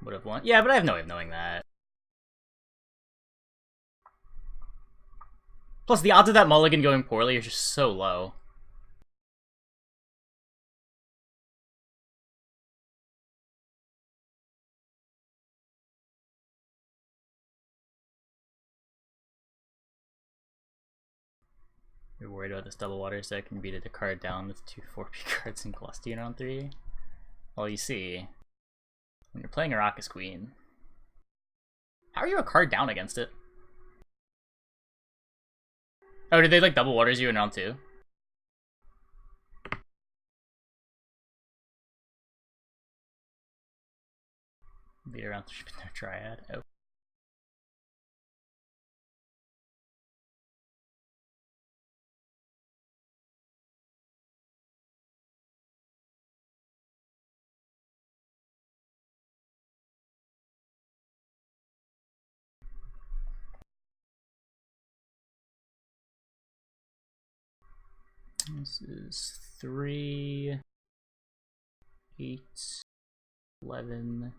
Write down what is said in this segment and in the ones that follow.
Would have won. Yeah, but I have no way of knowing that. Plus, the odds of that mulligan going poorly are just so low. You're worried about this double water set can beat it a card down with 2 4P cards in Colosseum round 3? Well, you see, when you're playing Arrakis Queen, how are you a card down against it? Oh, did they like double waters you in round 2? Beat around 3 with no Triad. Oh. This is 3, 8, 11.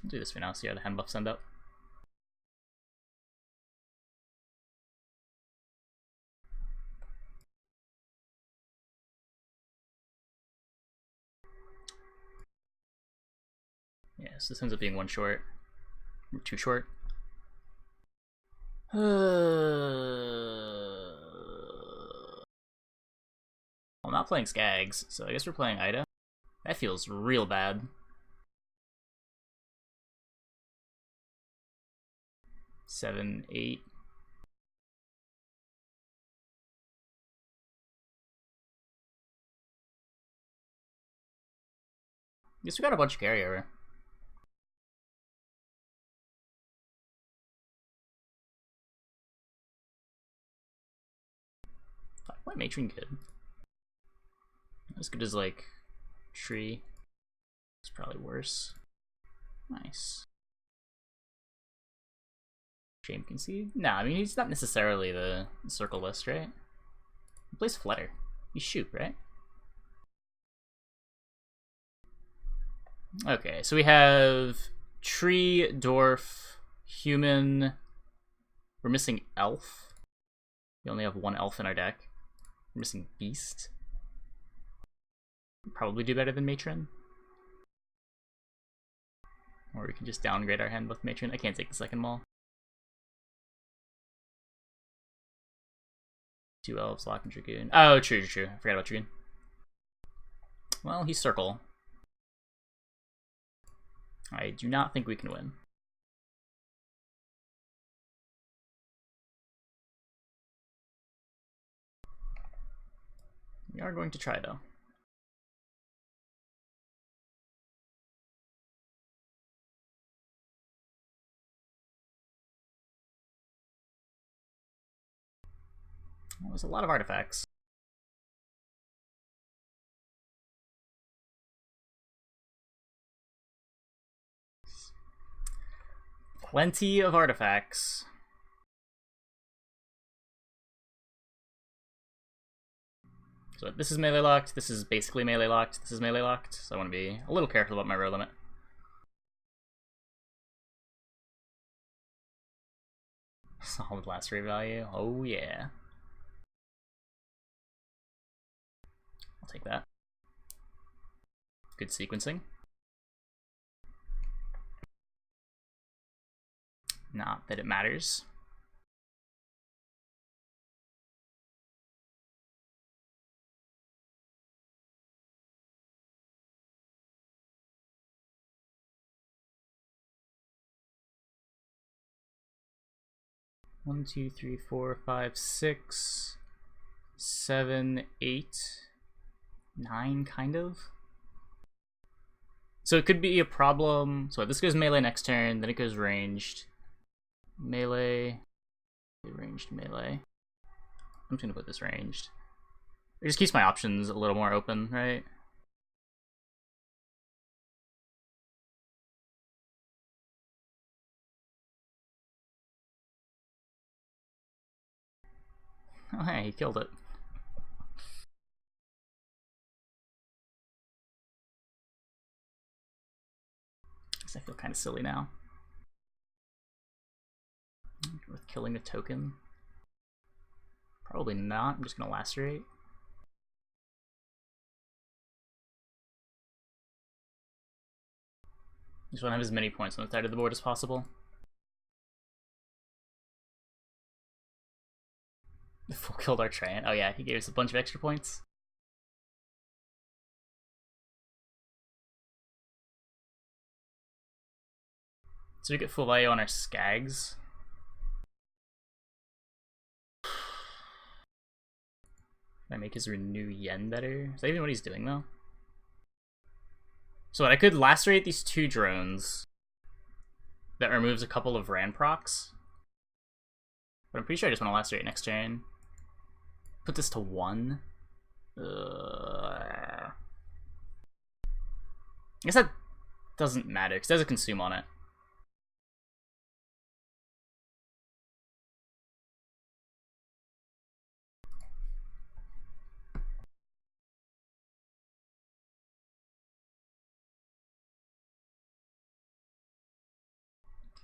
I'll do this for now, see how the hand buffs end up. Yeah, so this ends up being 1 short. Or 2 short. I'm not playing Skags, so I guess we're playing Ida. That feels real bad. Seven, 8. Guess we got a bunch of carryover. Why Matron good? As good as like Tree. It's probably worse. Nice. Shame Concede? Nah, I mean he's not necessarily the circle list, right? He plays Flutter. You shoot, right? Okay, so we have Tree, Dwarf, Human. We're missing Elf. We only have 1 Elf in our deck. We're missing Beast. Probably do better than Matron. Or we can just downgrade our hand with Matron. I can't take the second mall. 2 elves, Lock and Dragoon. Oh, true. I forgot about Dragoon. Well, he's Circle. I do not think we can win. We are going to try, though. Well, there's a lot of artifacts. Plenty of artifacts. So this is melee locked, this is basically melee locked, this is melee locked, so I want to be a little careful about my row limit. Solid last rate value, oh yeah. I'll take that. Good sequencing. Not that it matters. One, two, three, four, five, 6, 7, 8, 9, kind of. So it could be a problem. So this goes melee next turn, then it goes ranged. Melee, ranged melee. I'm just gonna put this ranged. It just keeps my options a little more open, right? Oh hey, he killed it. I feel kind of silly now. Worth killing a token? Probably not. I'm just gonna lacerate. Just want to have as many points on the side of the board as possible. Full killed our Trynet. Oh yeah, he gave us a bunch of extra points. So we get full value on our Skags. Can I make his Renew Yen better? Is that even what he's doing though? So I could lacerate these 2 drones. That removes a couple of Ran procs. But I'm pretty sure I just want to lacerate next turn. Put this to 1. I guess that doesn't matter, because there's a consume on it.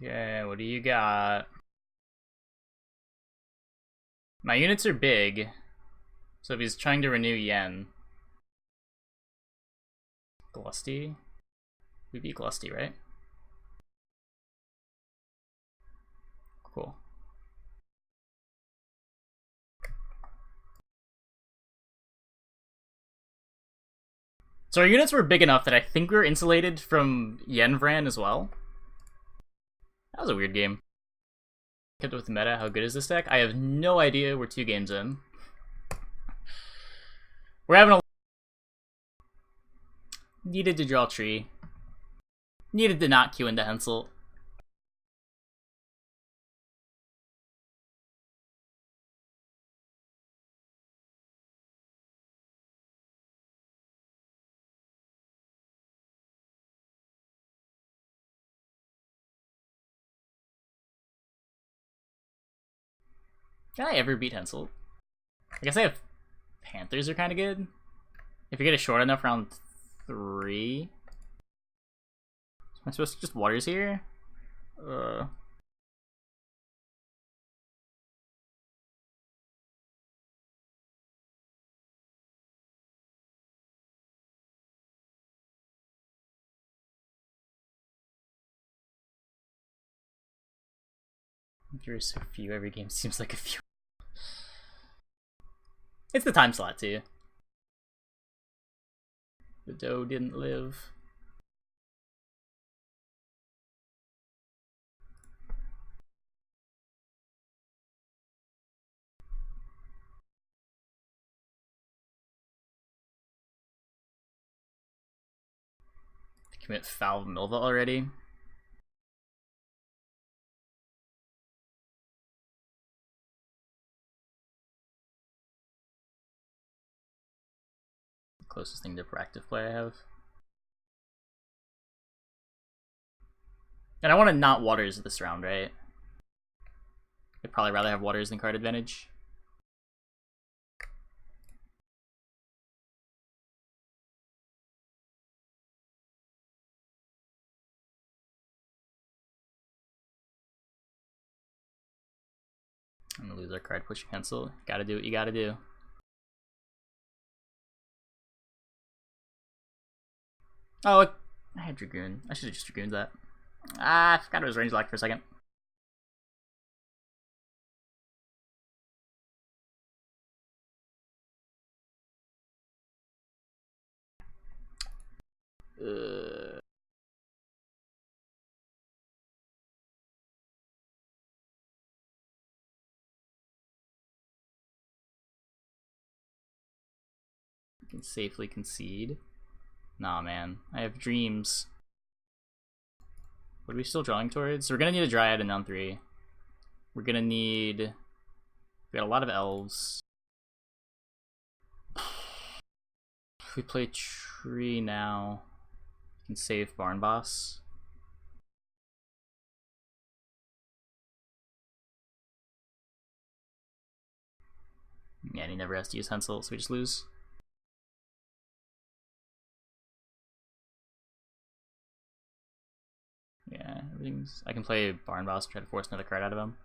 Okay, what do you got? My units are big, so if he's trying to renew Yen. Glusty? We beat Glusty, right? Cool. So our units were big enough that I think we were insulated from Yen Vran as well. That was a weird game. Kept up with the meta. How good is this deck? I have no idea. We're 2 games in. We're having a... Needed to draw tree. Needed to not queue into Hensel. Can I ever beat Hensel? I guess I have Panthers are kind of good. If you get a short enough round 3. Am I supposed to just waters here? There's so few. Every game seems like a few. It's the time slot too. The doe didn't live. Commit foul Milva already. Closest thing to proactive play I have. And I want to not waters this round, right? I'd probably rather have waters than card advantage. I'm gonna lose our card pushing Hensel. Gotta do what you gotta do. Oh, I had Dragoon. I should have just Dragooned that. Ah, I forgot it was range locked for a second. Can safely concede. Nah, man. I have dreams. What are we still drawing towards? So we're gonna need a Dryad in round 3. We're gonna need... We got a lot of elves. If we play tree now, we can save Barn Boss. Yeah, and he never has to use Hensel, so we just lose. everything's. I can play Barn Boss, try to force another card out of him.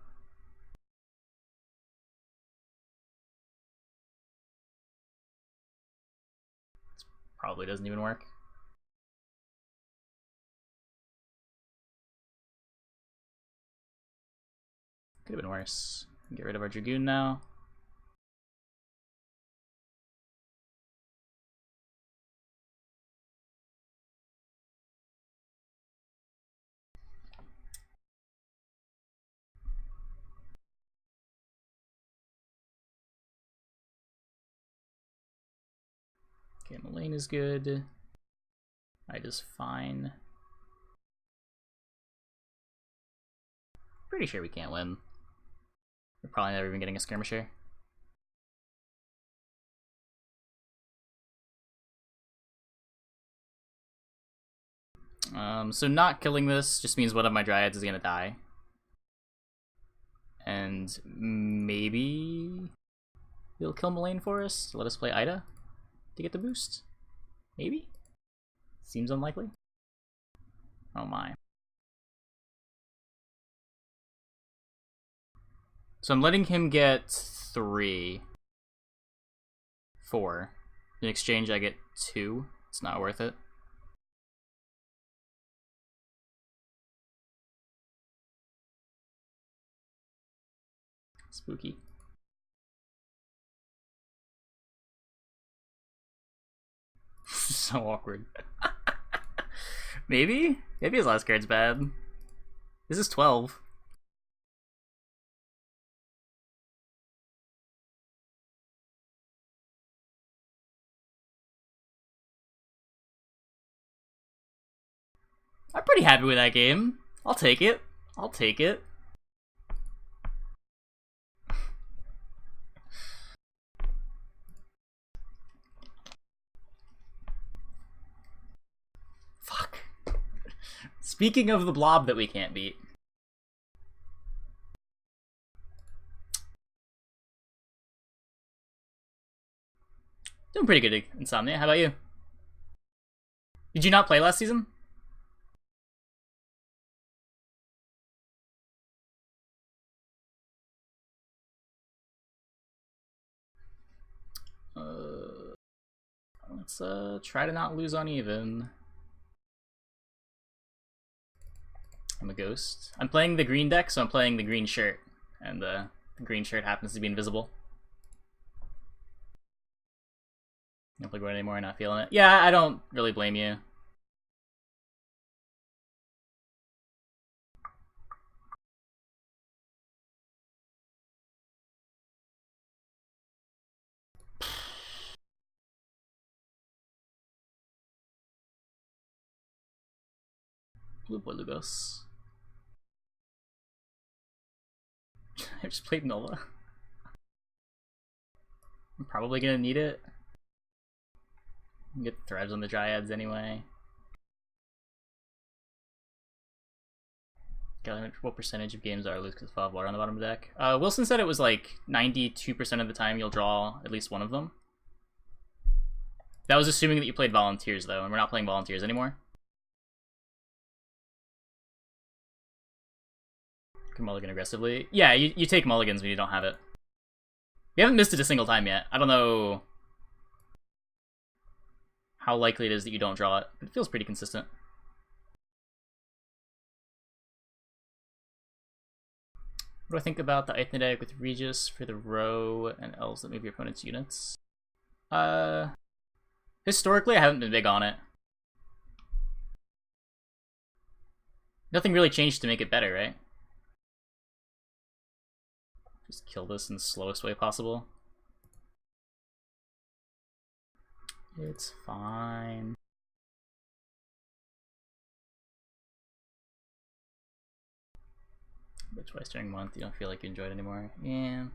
This probably doesn't even work. Could have been worse. Get rid of our Dragoon now. Okay, Mullane is good. I just fine. Pretty sure we can't win. We're probably never even getting a skirmisher. So not killing this just means one of my Dryads is gonna die. And maybe he'll kill Mullane for us to let us play Ida to get the boost. Maybe? Seems unlikely. Oh my. So I'm letting him get 3. 4. In exchange I get 2. It's not worth it. Spooky. So awkward. Maybe? Maybe his last card's bad. This is 12. I'm pretty happy with that game. I'll take it. I'll take it. Fuck. Speaking of the blob that we can't beat. Doing pretty good, Insomnia. How about you? Did you not play last season? Let's try to not lose uneven. I'm a ghost. I'm playing the green deck, so I'm playing the green shirt, and the green shirt happens to be invisible. Don't play Gwent anymore, not feeling it. Yeah, I don't really blame you. Blue Boy Lugos. I just played Nova. I'm probably gonna need it. Get threads on the Dryads anyway. God, what percentage of games are lose because of water on the bottom of the deck? Wilson said it was like 92% of the time you'll draw at least one of them. That was assuming that you played Volunteers though, and we're not playing Volunteers anymore. Can mulligan aggressively. Yeah, you take mulligans when you don't have it. We haven't missed it a single time yet. I don't know how likely it is that you don't draw it, but it feels pretty consistent. What do I think about the Ithna deck with Regis for the row and elves that move your opponent's units? Historically, I haven't been big on it. Nothing really changed to make it better, right? Just kill this in the slowest way possible. It's fine. But twice during a month, you don't feel like you enjoy it anymore. Yeah.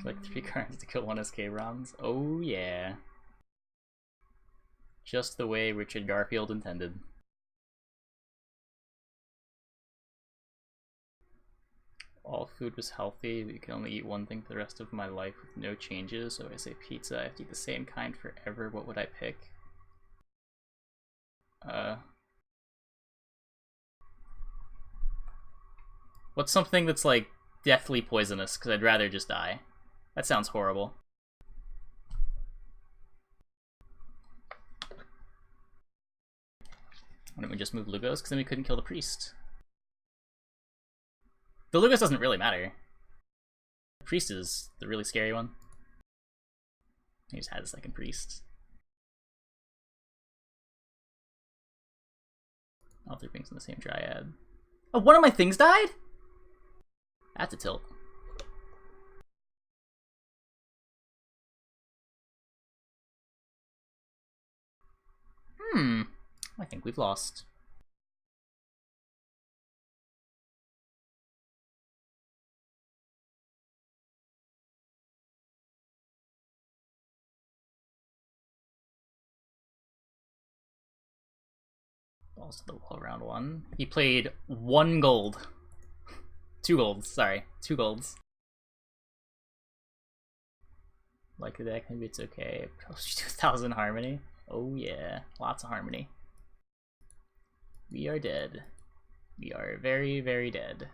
Like 3 cards to kill 1 SK rounds. Oh yeah. Just the way Richard Garfield intended. all food was healthy, but you can only eat one thing for the rest of my life with no changes. So I say pizza, I have to eat the same kind forever. What would I pick? What's something that's like deathly poisonous? Because I'd rather just die. That sounds horrible. Why don't we just move Lugos? Because then we couldn't kill the priest. The Lugos doesn't really matter. The priest is the really scary one. He just had a second priest. All 3 things in the same Dryad. Oh, one of my things died? That's a tilt. I think we've lost. Balls to the wall round 1. He played 1 gold. 2 golds, sorry. 2 golds. Like the deck, maybe it's okay. 2,000 harmony. Oh yeah, lots of harmony. We are dead. We are very, very dead.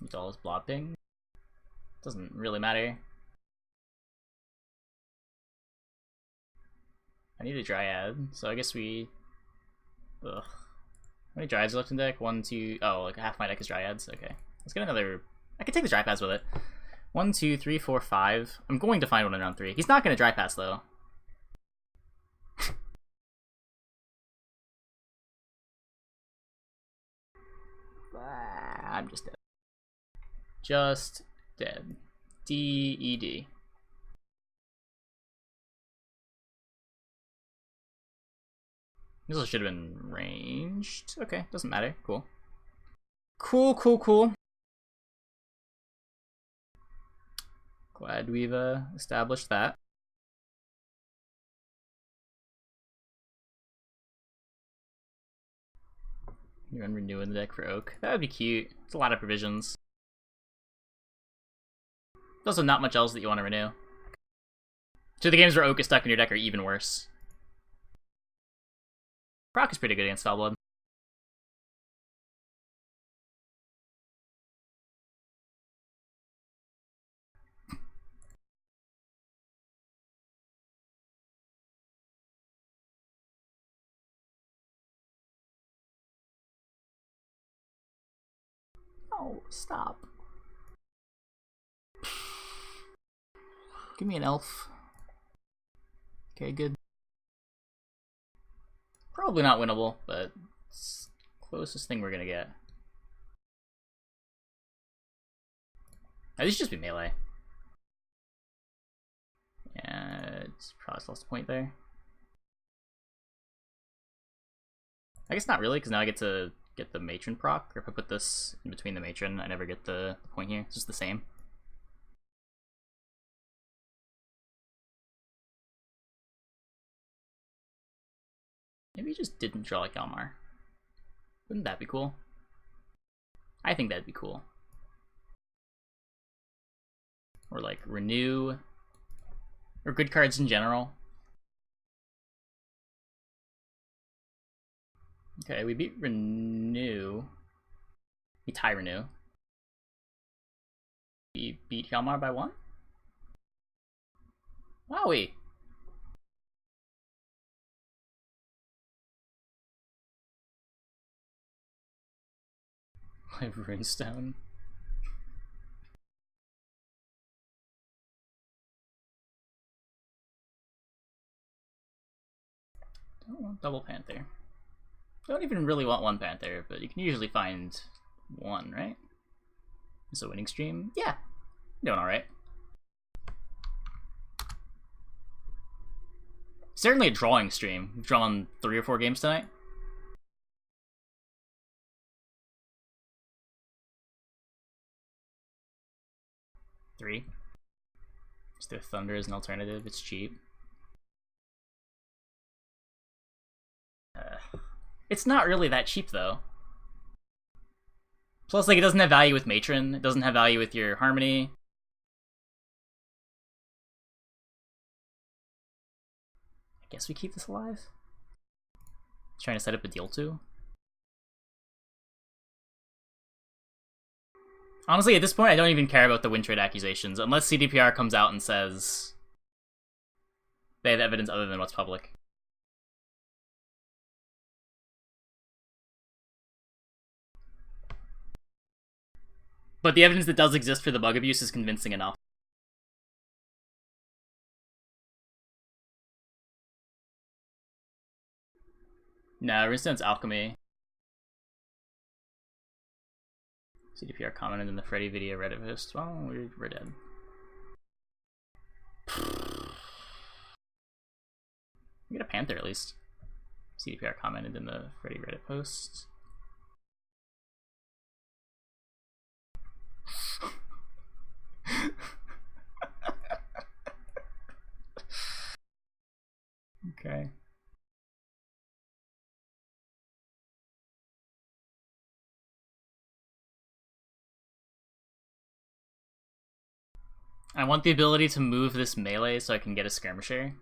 It's all his blopping. Doesn't really matter. I need a Dryad, so I guess we... Ugh. How many Dryads are left in deck? 1, 2... Oh, like half my deck is Dryads? Okay. Let's get another... I can take the Dry Pass with it. 1, 2, 3, 4, 5. I'm going to find one in round 3. He's not going to Dry Pass, though. I'm just dead. Just dead. D-E-D. This should have been ranged. Okay, doesn't matter. Cool. Cool, cool, cool. Glad we've established that. You run Renew in the deck for Oak. That would be cute. It's a lot of provisions. There's also not much else that you want to renew. So the games where Oak is stuck in your deck are even worse. Proc is pretty good against Spellblood. Oh, stop. Give me an elf. Okay, good. Probably not winnable, but it's the closest thing we're gonna get. Now, these should just be melee. Yeah, it's probably lost a point there. I guess not really, because now I get to get the matron proc, or if I put this in between the matron, I never get the point here. It's just the same. Maybe he just didn't draw like Yalmar. Wouldn't that be cool? I think that'd be cool. Or like Renew, or good cards in general. Okay, we beat Renew. We tie Renew. We beat Hjalmar by 1? Wowie! My Runestone. Don't want double Panther. Don't even really want 1 Panther, but you can usually find 1, right? It's a winning stream? Yeah, doing alright. Certainly a drawing stream. We've drawn 3 or 4 games tonight. Three. Just throw Thunder as an alternative, it's cheap. It's not really that cheap though. Plus, like, it doesn't have value with Matron. It doesn't have value with your Harmony. I guess we keep this alive. Trying to set up a deal too. Honestly, at this point, I don't even care about the win trade accusations, unless CDPR comes out and says they have evidence other than what's public. But the evidence that does exist for the bug abuse is convincing enough. No, Runestone Alchemy. CDPR commented in the Freddy video Reddit post. Well, we're dead. We get a Panther at least. CDPR commented in the Freddy Reddit post. Okay. I want the ability to move this melee so I can get a skirmisher.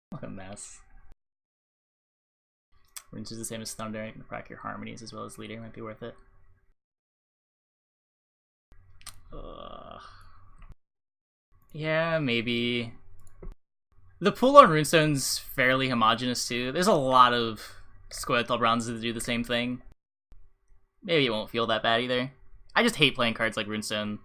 What a mess. Runes is the same as Thunder, and crack your harmonies as well as leader might be worth it. Ugh. Yeah, maybe. The pool on Runestone's fairly homogenous too. There's a lot of Squirtle bronzes that do the same thing. Maybe it won't feel that bad either. I just hate playing cards like Runestone.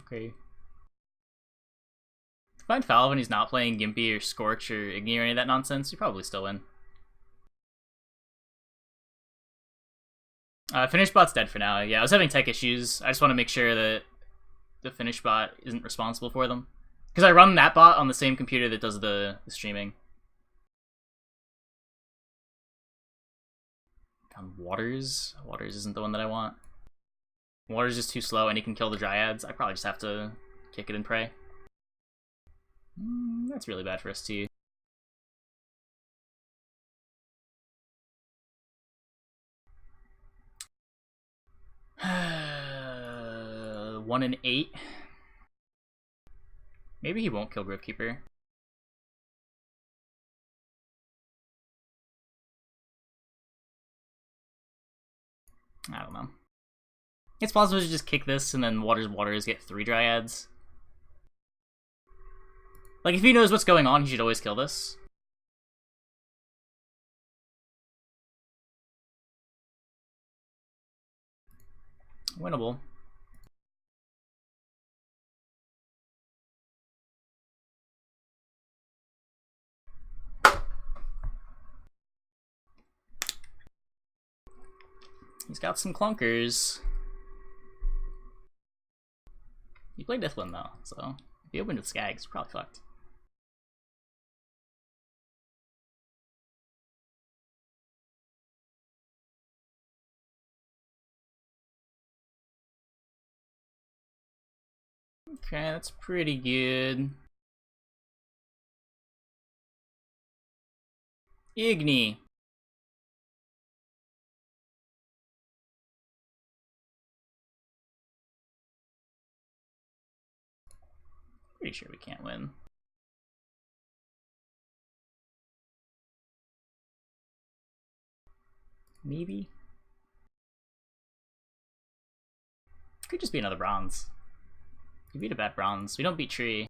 Okay. If I find foul when he's not playing Gimpy or Scorch or Igni or any of that nonsense, you probably still win. Finish bot's dead for now. Yeah, I was having tech issues. I just want to make sure that the finish bot isn't responsible for them. Because I run that bot on the same computer that does the streaming. Found Waters. Waters isn't the one that I want. Waters is too slow and he can kill the Dryads. I probably just have to kick it and pray. That's really bad for us too. One in 8. Maybe he won't kill Gravekeeper. I don't know. It's possible to just kick this and then Waters get 3 Dryads. Like, if he knows what's going on, he should always kill this. Winnable. He's got some clunkers. He played Deathwind though, so if he opened with Skags, probably fucked. Okay, that's pretty good. Igni. Pretty sure we can't win. Maybe? Could just be another bronze. You beat a bad bronze. We don't beat Tree.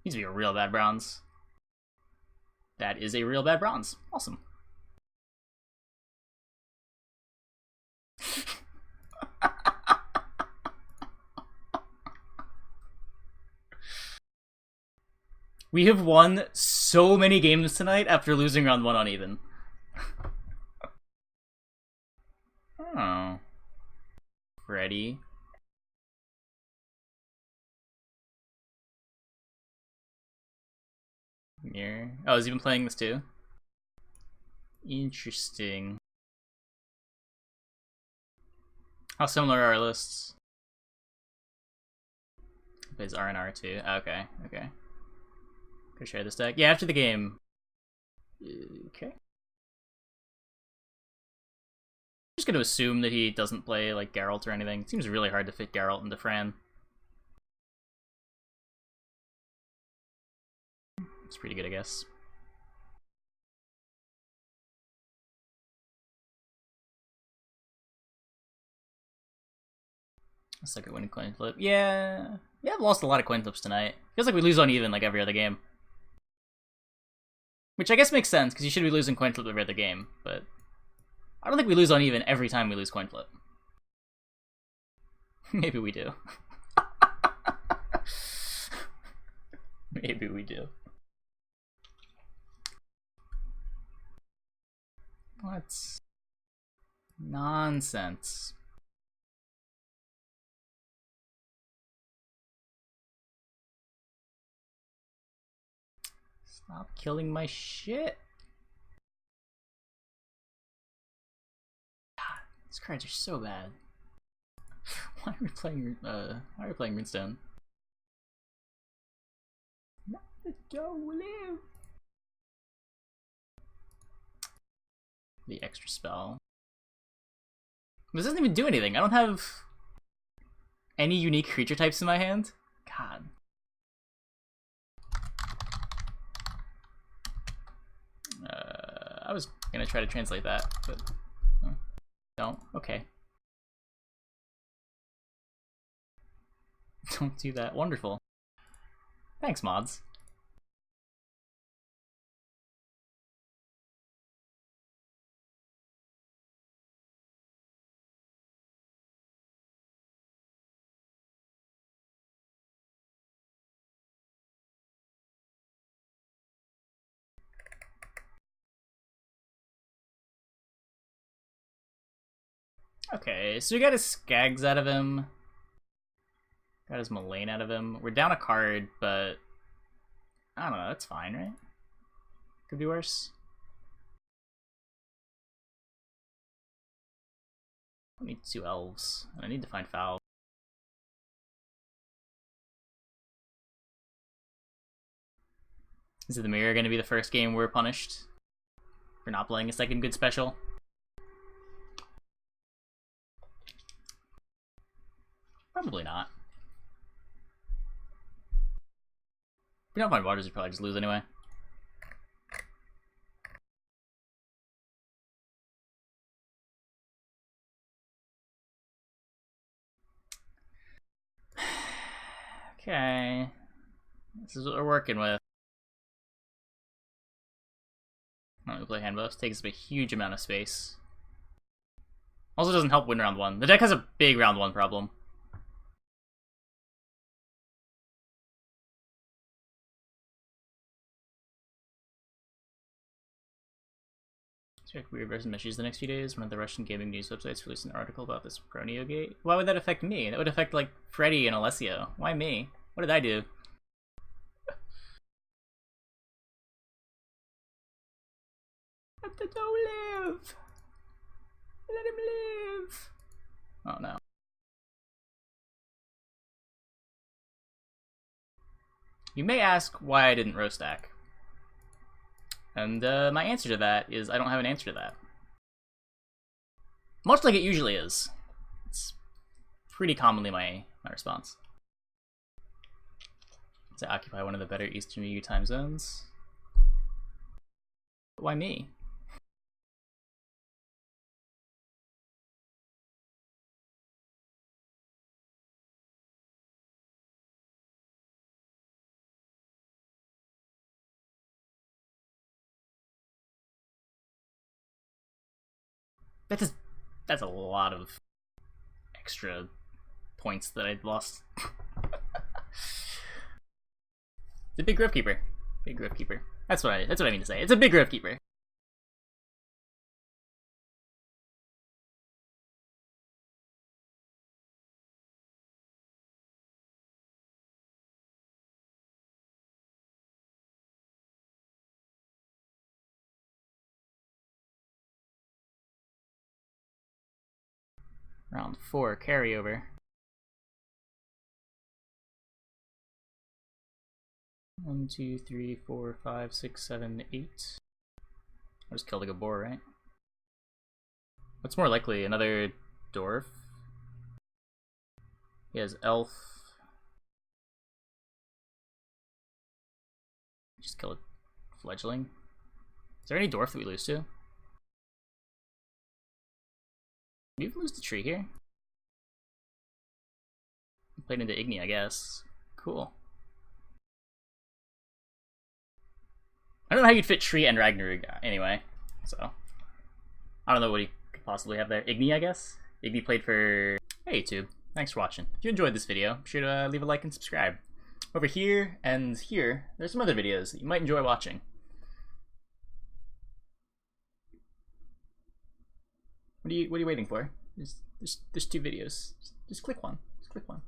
Needs to be a real bad bronze. That is a real bad bronze. Awesome. We have won so many games tonight after losing round 1 uneven. Oh. Freddy. Mirror. Oh, has he been playing this too? Interesting. How similar are our lists? Plays R and R too. Okay, okay. Could share this deck. Yeah, after the game. Okay. I'm just gonna assume that he doesn't play like Geralt or anything. It seems really hard to fit Geralt into Fran. It's pretty good, I guess. I suck at winning coin flip. Yeah, I've lost a lot of coin flips tonight. Feels like we lose on even like every other game. Which I guess makes sense, because you should be losing coin flip every other game, but I don't think we lose on even every time we lose coin flip. Maybe we do. Maybe we do. What? Nonsense. Stop killing my shit. God, these cards are so bad. Why are we playing Runestone? Not the Joe live. The extra spell. This doesn't even do anything. I don't have any unique creature types in my hand. God. I was gonna try to translate that, but don't. Okay. Don't do that. Wonderful. Thanks, mods. Okay, so we got his Skags out of him. Got his Mullane out of him. We're down a card, but I don't know, that's fine, right? Could be worse. I need 2 elves, and I need to find Foul. Is it the Mirror gonna be the first game we're punished for not playing a second good special? Probably not. If we don't find Waters, we probably just lose anyway. Okay. This is what we're working with. We play hand buffs, takes up a huge amount of space. Also doesn't help win round 1. The deck has a big round 1 problem. Check weird version issues the next few days. One of the Russian gaming news websites released an article about this Pronio gate. Why would that affect me? That would affect like Freddy and Alessio. Why me? What did I do? Let the dough live! Let him live! Oh no. You may ask why I didn't row stack. And my answer to that is I don't have an answer to that. Much like it usually is. It's pretty commonly my response. To occupy one of the better Eastern EU time zones. But why me? That's a lot of extra points that I'd lost. It's a big Grove Keeper. Big Grove Keeper. That's what I mean to say. It's a big Grove Keeper. Round 4 carryover. 1, 2, 3, 4, 5, 6, 7, 8. I just killed a good boar, right? What's more likely? Another dwarf? He has elf. Just kill a fledgling. Is there any dwarf that we lose to? Did we even lose the tree here? We played into Igni, I guess. Cool. I don't know how you'd fit Tree and Ragnarok anyway, so I don't know what he could possibly have there. Igni, I guess? Igni played for... Hey YouTube, thanks for watching. If you enjoyed this video, be sure to leave a like and subscribe. Over here and here, there's some other videos that you might enjoy watching. What are you waiting for? There's 2 videos. Just click one. Just click one.